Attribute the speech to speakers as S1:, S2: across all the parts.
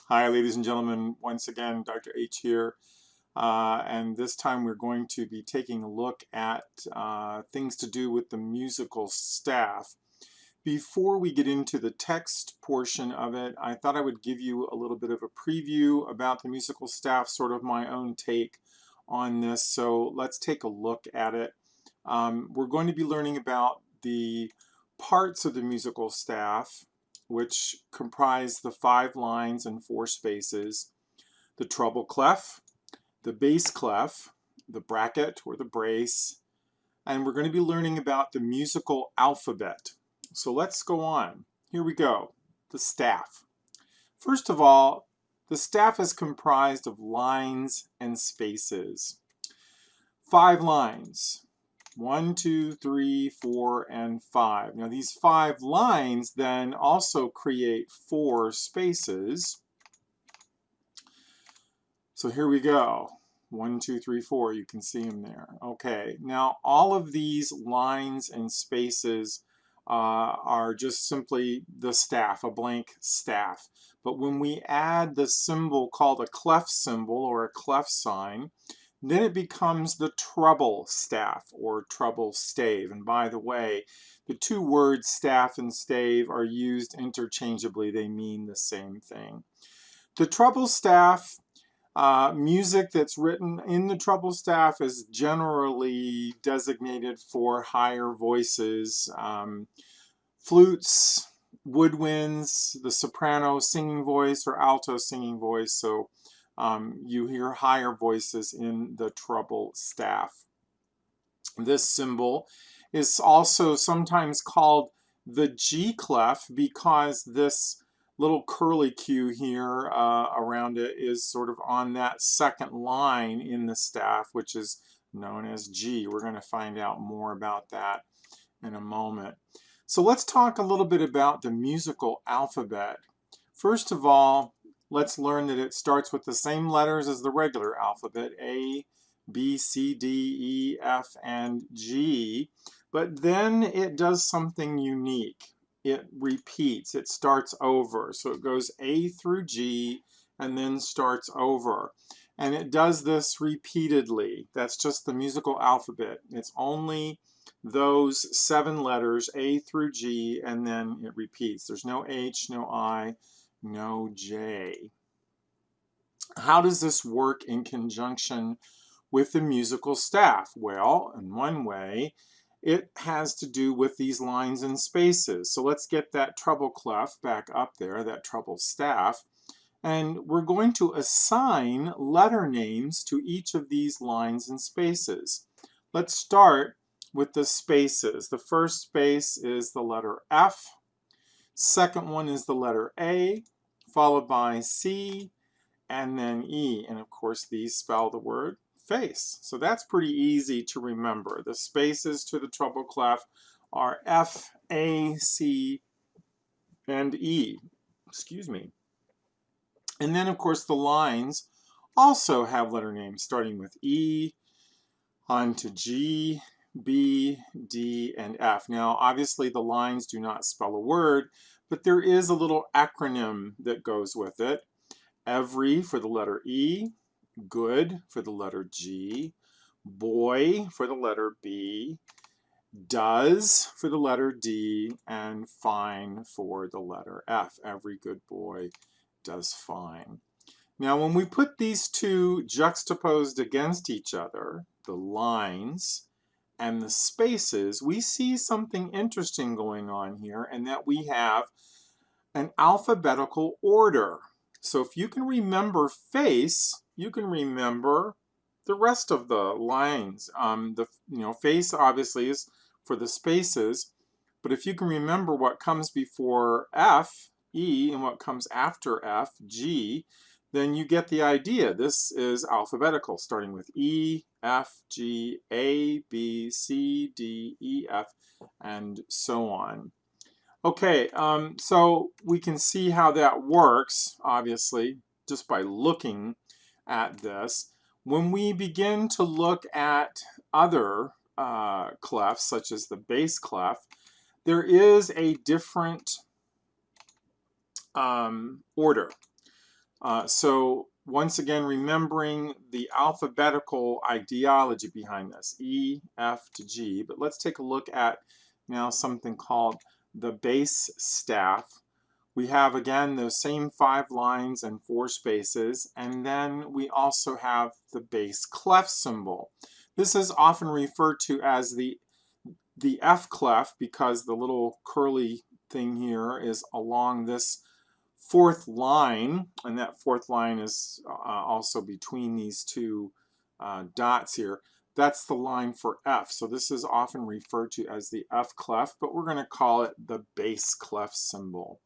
S1: Hi, ladies and gentlemen. Once again, Dr. H here. And this time we're going to be taking a look at things to do with the musical staff. Before we get into the text portion of it, I thought I would give you a little bit of a preview about the musical staff, sort of my own take on this. So let's take a look at it. We're going to be learning about the parts of the musical staff, which comprise the 5 lines and 4 spaces, the treble clef, the bass clef, the bracket or the brace, and we're going to be learning about the musical alphabet. So let's go on. Here we go. The staff. First of all, the staff is comprised of lines and spaces. 5 lines. 1, 2, 3, 4, and 5. Now these 5 lines then also create 4 spaces. So here we go. 1, 2, 3, 4. You can see them there. Okay, now all of these lines and spaces are just simply the staff, a blank staff. But when we add the symbol called a clef symbol or a clef sign, then it becomes the treble staff or treble stave. And by the way, the 2 words staff and stave are used interchangeably. They mean the same thing. The treble staff, music that's written in the treble staff is generally designated for higher voices, flutes, woodwinds, the soprano singing voice or alto singing voice. So you hear higher voices in the treble staff. This symbol is also sometimes called the G clef because this little curly Q here around it is sort of on that second line in the staff, which is known as G. We're going to find out more about that in a moment. So let's talk a little bit about the musical alphabet. First of all, let's learn that it starts with the same letters as the regular alphabet, A, B, C, D, E, F, and G, but then it does something unique. It repeats, it starts over. So it goes A through G and then starts over. And it does this repeatedly. That's just the musical alphabet. It's only those 7 letters, A through G, and then it repeats. There's no H, no I, no J. How does this work in conjunction with the musical staff? Well, in one way, it has to do with these lines and spaces. So let's get that treble clef back up there, that treble staff, and we're going to assign letter names to each of these lines and spaces. Let's start with the spaces. The first space is the letter F. Second one is the letter A, followed by C, and then E. And of course, these spell the word face. So that's pretty easy to remember. The spaces to the treble clef are F, A, C, and E. Excuse me. And then, of course, the lines also have letter names starting with E, on to G, B, D, and F. Now, obviously, the lines do not spell a word, but there is a little acronym that goes with it. Every for the letter E, good for the letter G, boy for the letter B, does for the letter D, and fine for the letter F. Every good boy does fine. Now, when we put these two juxtaposed against each other, the lines and the spaces, we see something interesting going on here, and that we have an alphabetical order. So if you can remember face, you can remember the rest of the lines. Face obviously is for the spaces, but if you can remember what comes before F, E, and what comes after F, G, then you get the idea. This is alphabetical, starting with E, F, G, A, B, C, D, E, F, and so on. Okay, so we can see how that works, obviously, just by looking at this. When we begin to look at other clefs, such as the bass clef, there is a different order. So once again, remembering the alphabetical ideology behind this, E, F to G. But let's take a look at now something called the bass staff. We have, again, those same 5 lines and 4 spaces, and then we also have the bass clef symbol. This is often referred to as the F clef because the little curly thing here is along this 4th line, and that 4th line is also between these two dots here. That's the line for F. So this is often referred to as the F clef, but we're going to call it the bass clef symbol.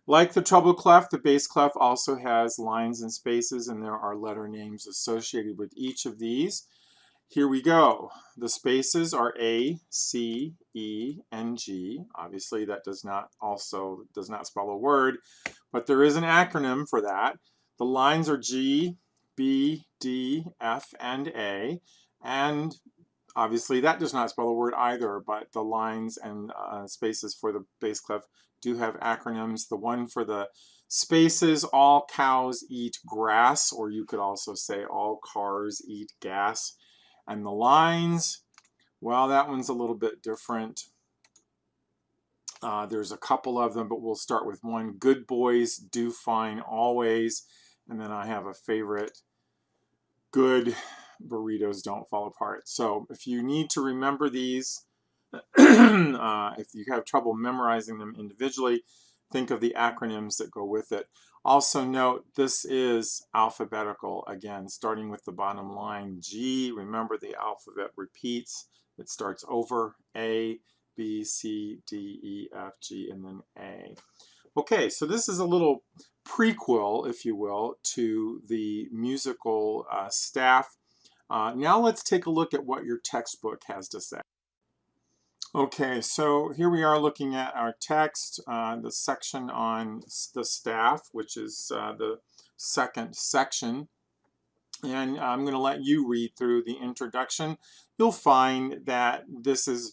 S1: Like the treble clef, the bass clef also has lines and spaces, and there are letter names associated with each of these. Here we go. The spaces are A, C, E, and G. Obviously, that does not spell a word, but there is an acronym for that. The lines are G, B, D, F, and A, and obviously that does not spell a word either, but the lines and spaces for the bass clef do have acronyms. The one for the spaces, all cows eat grass, or you could also say all cars eat gas. And the lines, well, that one's a little bit different. There's a couple of them, but we'll start with one. Good boys do fine always. And then I have a favorite. Good burritos don't fall apart. So if you need to remember these, if you have trouble memorizing them individually, think of the acronyms that go with it. Also note, this is alphabetical, again, starting with the bottom line, G. Remember, the alphabet repeats. It starts over A, B, C, D, E, F, G, and then A. Okay, so this is a little prequel, if you will, to the musical staff. Now let's take a look at what your textbook has to say. Okay, so here we are looking at our text, the section on the staff, which is the second section. And I'm going to let you read through the introduction. You'll find that this is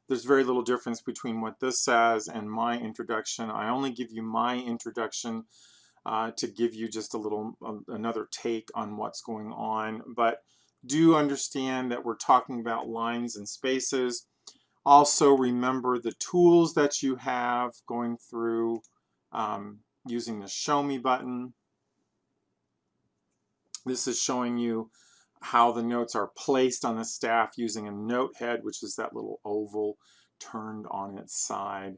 S1: there's very little difference between what this says and my introduction. I only give you my introduction to give you just a little another take on what's going on. But do understand that we're talking about lines and spaces. Also remember the tools that you have going through using the Show Me button. This is showing you how the notes are placed on the staff using a note head, which is that little oval turned on its side.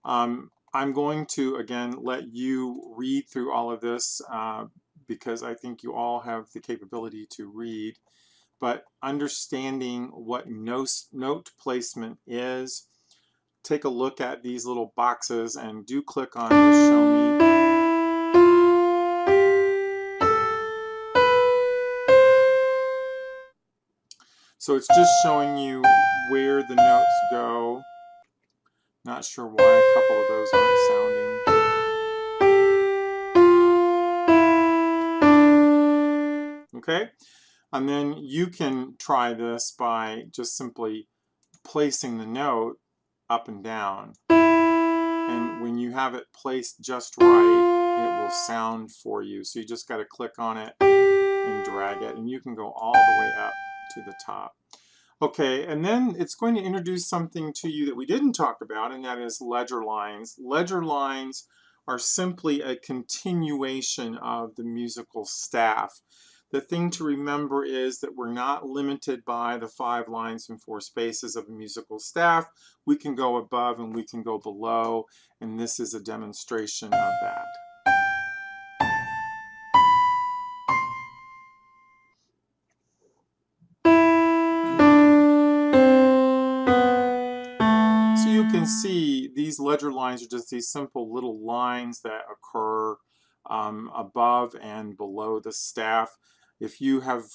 S1: I'm going to, again, let you read through all of this because I think you all have the capability to read. But understanding what note placement is, take a look at these little boxes and do click on the Show Me. So it's just showing you where the notes go. Not sure why a couple of those aren't sounding. Okay, and then you can try this by just simply placing the note up and down. And when you have it placed just right, it will sound for you. So you just got to click on it and drag it, and you can go all the way up to the top. Okay, and then it's going to introduce something to you that we didn't talk about, and that is ledger lines. Ledger lines are simply a continuation of the musical staff. The thing to remember is that we're not limited by the 5 lines and 4 spaces of a musical staff. We can go above and we can go below, and this is a demonstration of that. So you can see these ledger lines are just these simple little lines that occur above and below the staff. If you have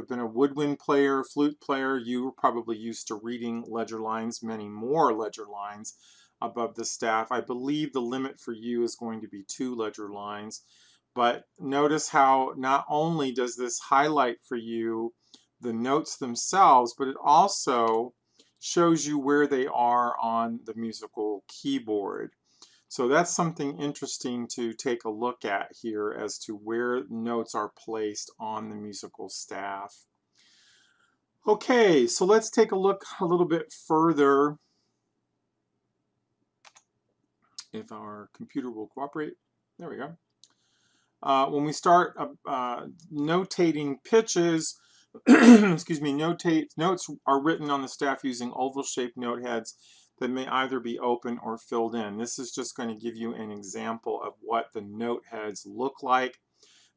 S1: been a woodwind player, flute player, you were probably used to reading ledger lines, many more ledger lines above the staff. I believe the limit for you is going to be 2 ledger lines. But notice how not only does this highlight for you the notes themselves, but it also shows you where they are on the musical keyboard. So that's something interesting to take a look at here as to where notes are placed on the musical staff. Okay, so let's take a look a little bit further, if our computer will cooperate. There we go. When we start notating pitches, excuse me, notes are written on the staff using oval-shaped note heads that may either be open or filled in. This is just going to give you an example of what the note heads look like.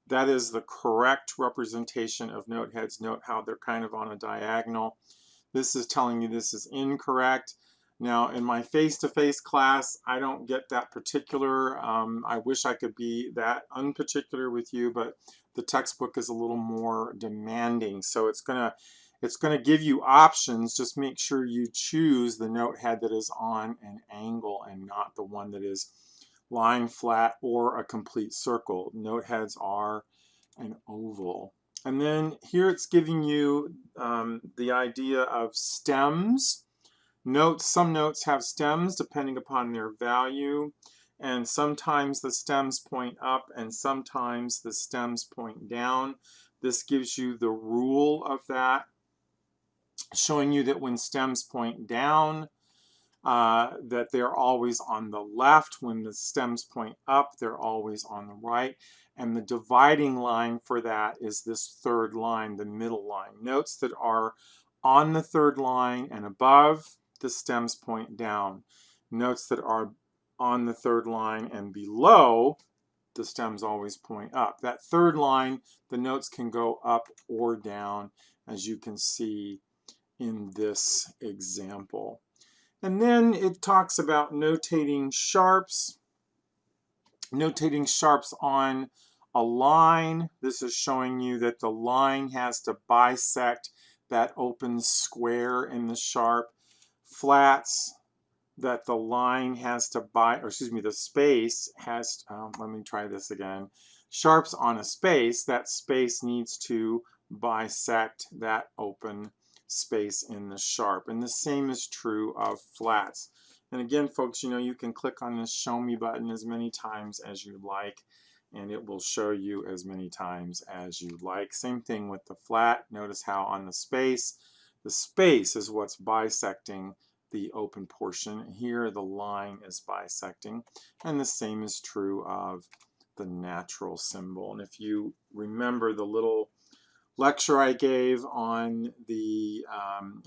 S1: That is the correct representation of note heads. Note how they're kind of on a diagonal. This is telling you this is incorrect. Now, in my face-to-face class, I don't get that particular. I wish I could be that unparticular with you, but the textbook is a little more demanding. So it's gonna give you options. Just make sure you choose the note head that is on an angle and not the one that is lying flat or a complete circle. Note heads are an oval. And then here it's giving you the idea of stems. Some notes have stems depending upon their value, and sometimes the stems point up and sometimes the stems point down. This gives you the rule of that, showing you that when stems point down, that they're always on the left. When the stems point up, they're always on the right. And the dividing line for that is this third line, the middle line. Notes that are on the third line and above, the stems point down. Notes that are on the third line and below, the stems always point up. That third line, the notes can go up or down, as you can see in this example. And then it talks about notating sharps. Notating sharps on a line. This is showing you that the line has to bisect that open square in the sharp. Flats, that the line has to the space has, let me try this again. Sharps on a space, that space needs to bisect that open space in the sharp. And the same is true of flats. And again, folks, you can click on this show me button as many times as you like, and it will show you as many times as you like. Same thing with the flat. Notice how on the space is what's bisecting the open portion. Here the line is bisecting, and the same is true of the natural symbol. And if you remember the little lecture I gave on the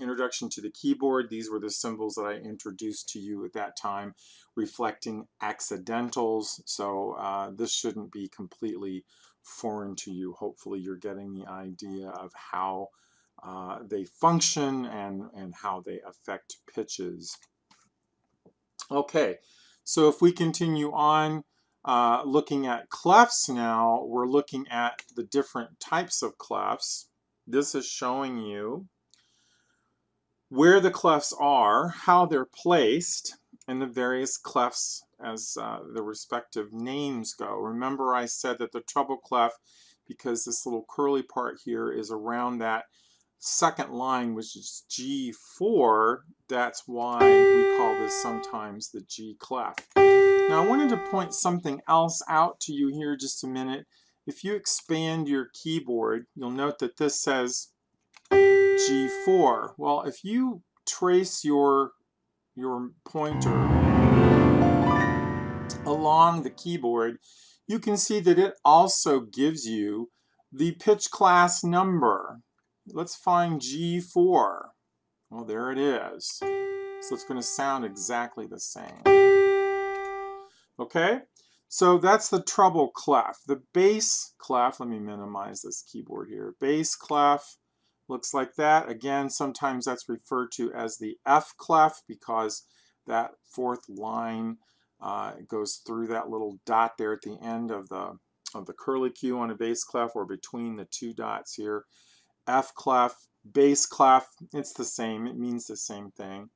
S1: introduction to the keyboard, these were the symbols that I introduced to you at that time, reflecting accidentals. So this shouldn't be completely foreign to you. Hopefully you're getting the idea of how they function and how they affect pitches. Okay, so if we continue on looking at clefs now, we're looking at the different types of clefs. This is showing you where the clefs are, how they're placed, and the various clefs as the respective names go. Remember I said that the treble clef, because this little curly part here is around that second line, which is G4, that's why we call this sometimes the G clef. Now I wanted to point something else out to you here just a minute. If you expand your keyboard, you'll note that this says G4. Well, if you trace your pointer along the keyboard, you can see that it also gives you the pitch class number. Let's find G4. Well, there it is. So it's going to sound exactly the same. Okay, so that's the treble clef. The bass clef, let me minimize this keyboard here. Bass clef looks like that. Again, sometimes that's referred to as the F clef because that fourth line goes through that little dot there at the end of the curly Q on a bass clef, or between the two dots here. F clef, bass clef, it's the same. It means the same thing.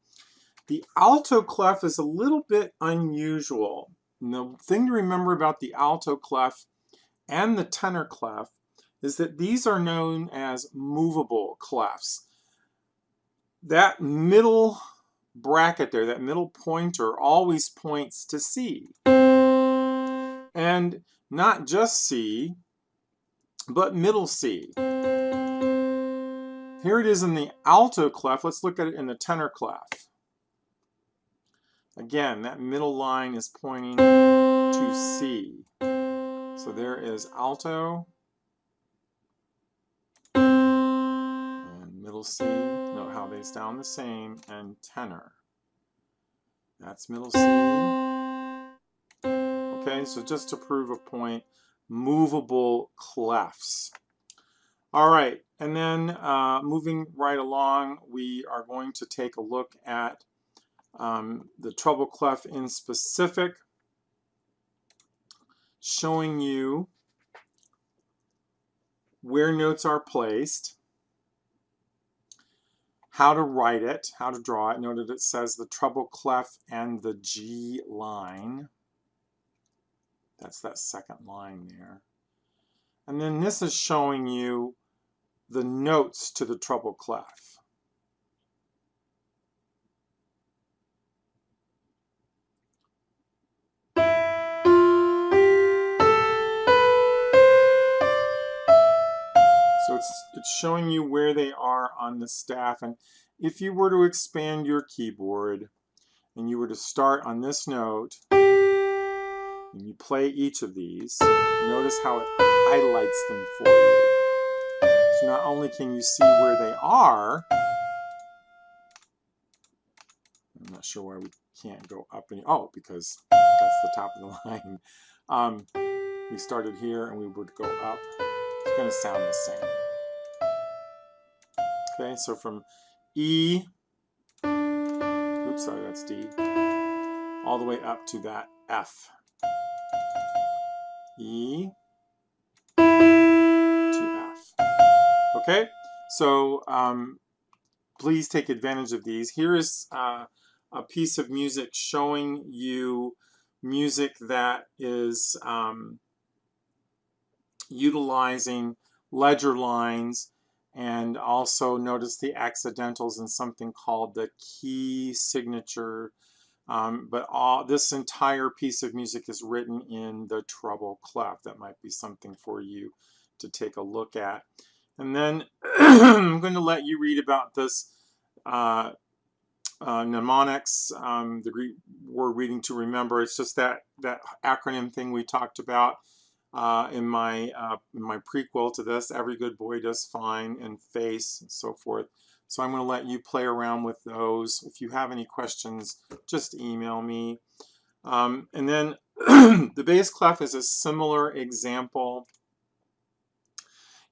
S1: The alto clef is a little bit unusual. And the thing to remember about the alto clef and the tenor clef is that these are known as movable clefs. That middle bracket there, that middle pointer, always points to C. And not just C, but middle C. Here it is in the alto clef. Let's look at it in the tenor clef. Again, that middle line is pointing to C. So there is alto and middle C. Note how they sound the same, and tenor. That's middle C. Okay, so just to prove a point, movable clefs. All right, and then moving right along, we are going to take a look at the treble clef in specific, showing you where notes are placed, how to write it, how to draw it. Note that it says the treble clef and the G line. That's that second line there. And then this is showing you the notes to the treble clef. So it's showing you where they are on the staff. And if you were to expand your keyboard and you were to start on this note and you play each of these, notice how it highlights them for you. So not only can you see where they are, I'm not sure why we can't go up and, oh, because that's the top of the line. We started here and we would go up. It's going to sound the same. Okay, so from E, oops, sorry, that's D, all the way up to that F. E to F. Okay, so please take advantage of these. Here is a piece of music showing you music that is utilizing ledger lines, and also notice the accidentals in something called the key signature. But this entire piece of music is written in the treble clef. That might be something for you to take a look at. And then I'm going to let you read about this mnemonics, the Greek word reading to remember. It's just that acronym thing we talked about in my prequel to this. Every good boy does fine, and face, and so forth. So I'm going to let you play around with those. If you have any questions, just email me. And then the bass clef is a similar example.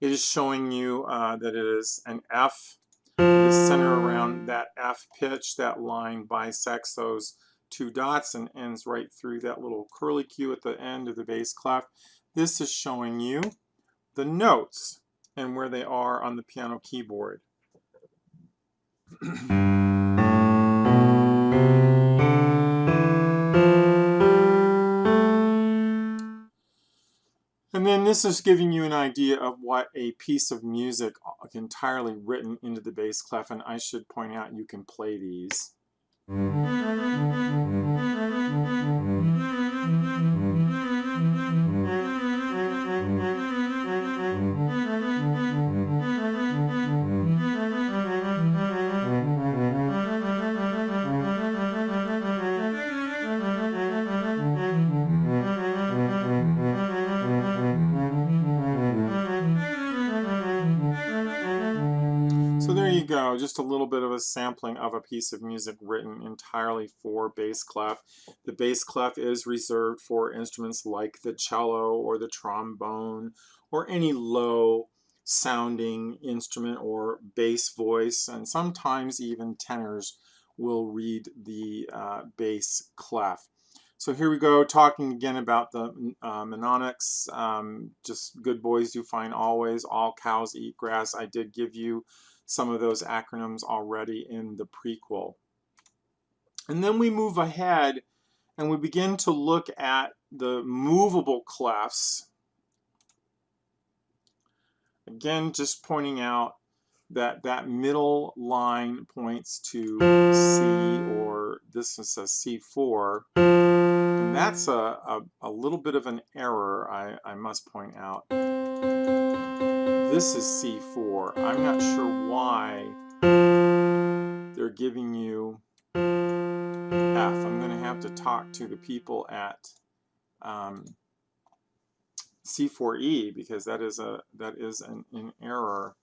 S1: It is showing you that it is an F. The center around that F pitch, that line bisects those two dots and ends right through that little curly Q at the end of the bass clef. This is showing you the notes and where they are on the piano keyboard. And then this is giving you an idea of what a piece of music entirely written into the bass clef, and I should point out you can play these. So there you go, just a little bit of a sampling of a piece of music written entirely for bass clef. The bass clef is reserved for instruments like the cello or the trombone or any low sounding instrument or bass voice, and sometimes even tenors will read the bass clef. So here we go, talking again about the mnemonics. Just good boys do fine always, all cows eat grass. I did give you some of those acronyms already in the prequel. And then we move ahead and we begin to look at the movable clefs. Again, just pointing out that middle line points to C, or this one says C4. And that's a little bit of an error, I must point out. This is C4. I'm not sure why they're giving you F. I'm going to have to talk to the people at C4E, because that is an error.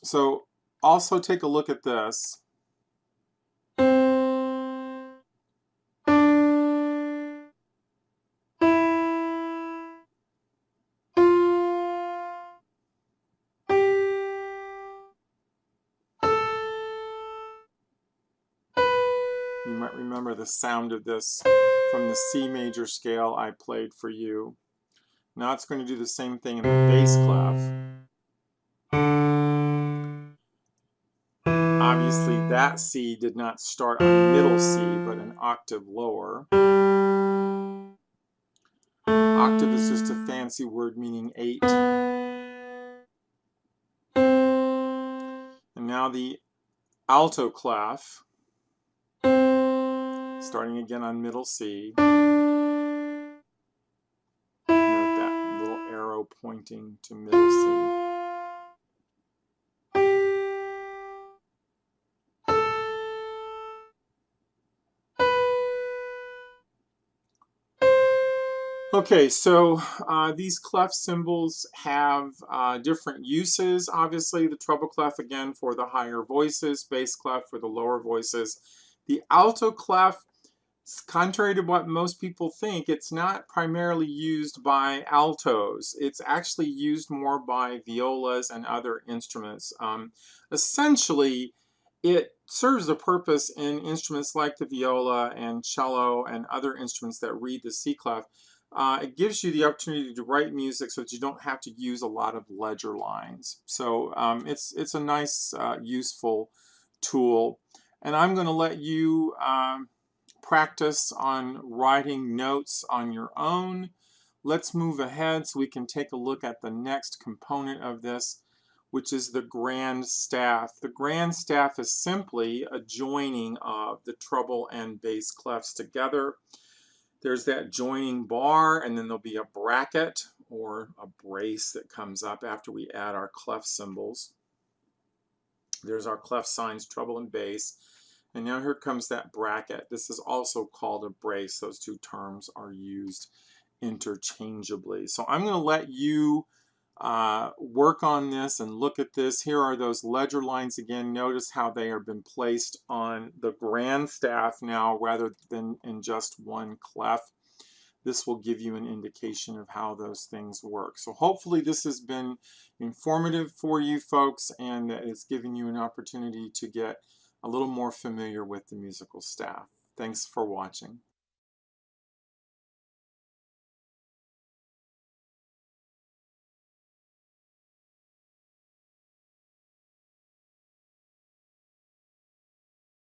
S1: So also take a look at this. You might remember the sound of this from the C major scale I played for you. Now it's going to do the same thing in the bass clef. Obviously that C did not start on middle C, but an octave lower. Octave is just a fancy word meaning 8. And now the alto clef, starting again on middle C. Note that little arrow pointing to middle C. Okay, so these clef symbols have different uses. Obviously, the treble clef, again, for the higher voices, bass clef for the lower voices. The alto clef, contrary to what most people think, it's not primarily used by altos. It's actually used more by violas and other instruments. Essentially, it serves a purpose in instruments like the viola and cello and other instruments that read the C clef. It gives you the opportunity to write music so that you don't have to use a lot of ledger lines. So it's a nice, useful tool. And I'm going to let you practice on writing notes on your own. Let's move ahead so we can take a look at the next component of this, which is the grand staff. The grand staff is simply a joining of the treble and bass clefs together. There's that joining bar, and then there'll be a bracket or a brace that comes up after we add our clef symbols. There's our clef signs, treble and bass. And now here comes that bracket. This is also called a brace. Those two terms are used interchangeably. So I'm going to let you work on this and look at this. Here are those ledger lines again. Notice how they have been placed on the grand staff now rather than in just one clef. This will give you an indication of how those things work. So hopefully this has been informative for you folks, and that it's given you an opportunity to get a little more familiar with the musical staff. Thanks for watching.